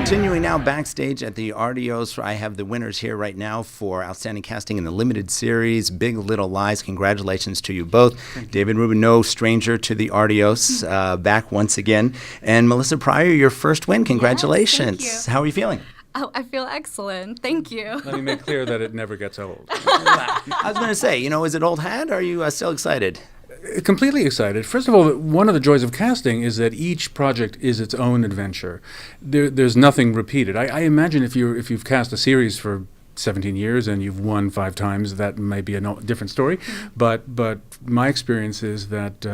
Continuing now backstage at the Artios, I have the winners here right now for Outstanding Casting in the Limited Series, Big Little Lies. Congratulations to you both. David Rubin, no stranger to the Artios, back once again. And Melissa Pryor, your first win. Congratulations. Yes, thank you. How are you feeling? Oh, I feel excellent. Thank you. Let me make clear that it never gets old. I was going to say, is it old hat? Or are you still excited? Completely excited. First of all, one of the joys of casting is that each project is its own adventure. There's nothing repeated. I imagine if you've cast a series for 17 years and you've won 5 times, that may be a different story. Mm-hmm. But my experience is that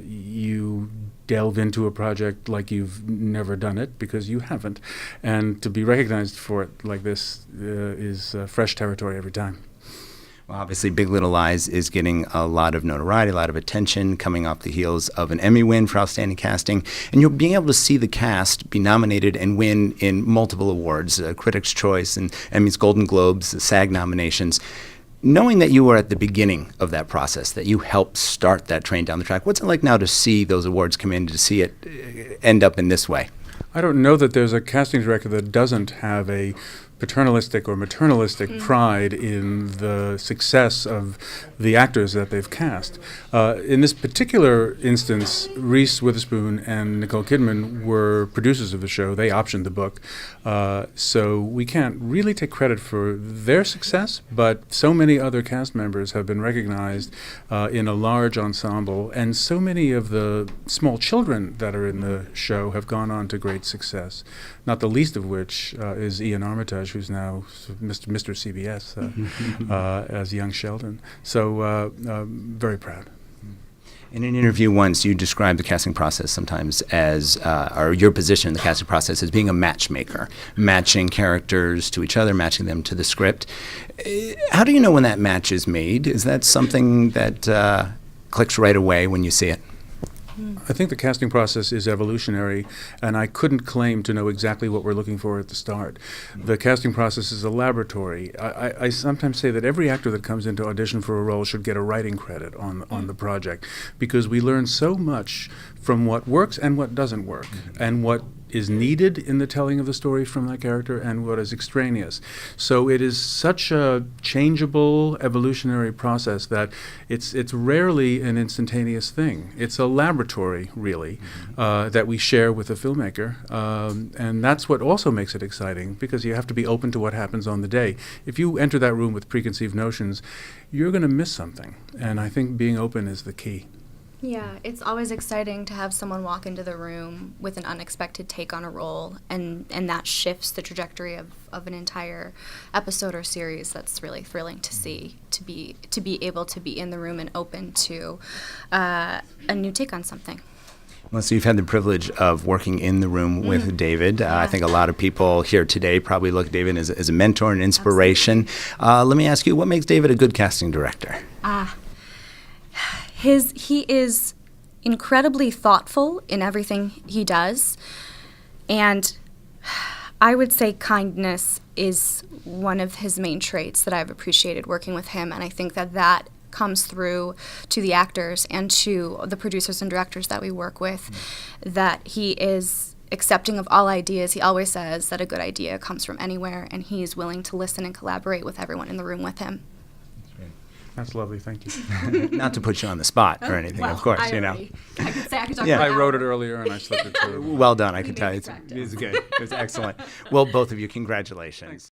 you delve into a project like you've never done it because you haven't. And to be recognized for it like this is fresh territory every time. Well, obviously, Big Little Lies is getting a lot of notoriety, a lot of attention, coming off the heels of an Emmy win for Outstanding Casting. And you're being able to see the cast be nominated and win in multiple awards, Critics' Choice and Emmys, Golden Globes, the SAG nominations. Knowing that you were at the beginning of that process, that you helped start that train down the track, what's it like now to see those awards come in, to see it end up in this way? I don't know that there's a casting director that doesn't have a paternalistic or maternalistic pride in the success of the actors that they've cast. In this particular instance, Reese Witherspoon and Nicole Kidman were producers of the show. They optioned the book. So we can't really take credit for their success, but so many other cast members have been recognized in a large ensemble, and so many of the small children that are in the show have gone on to great success, not the least of which is Ian Armitage, who's now Mr. CBS as young Sheldon. So very proud. In an interview once, you described the casting process sometimes as, or your position in the casting process as being a matchmaker, matching characters to each other, matching them to the script. How do you know when that match is made? Is that something that clicks right away when you see it? I think the casting process is evolutionary, and I couldn't claim to know exactly what we're looking for at the start. The casting process is a laboratory. I sometimes say that every actor that comes into audition for a role should get a writing credit on the project, because we learn so much from what works and what doesn't work, and what is needed in the telling of the story from that character and what is extraneous. So it is such a changeable, evolutionary process that it's rarely an instantaneous thing. It's a laboratory, really, that we share with the filmmaker. And that's what also makes it exciting, because you have to be open to what happens on the day. If you enter that room with preconceived notions, you're going to miss something. And I think being open is the key. Yeah, it's always exciting to have someone walk into the room with an unexpected take on a role, and that shifts the trajectory of an entire episode or series. That's really thrilling to see, to be able to be in the room and open to a new take on something. Well, so you've had the privilege of working in the room with David. I think a lot of people here today probably look at David as a mentor and inspiration. Let me ask you, what makes David a good casting director? He is incredibly thoughtful in everything he does, and I would say kindness is one of his main traits that I've appreciated working with him, and I think that comes through to the actors and to the producers and directors that we work with, that he is accepting of all ideas. He always says that a good idea comes from anywhere, and he's willing to listen and collaborate with everyone in the room with him. That's lovely, thank you. Not to put you on the spot or anything, of course, I could say I could talk about I wrote it earlier and I slipped it through. Well done, I can tell you. It's good. It was excellent. Well, both of you, congratulations. Thanks.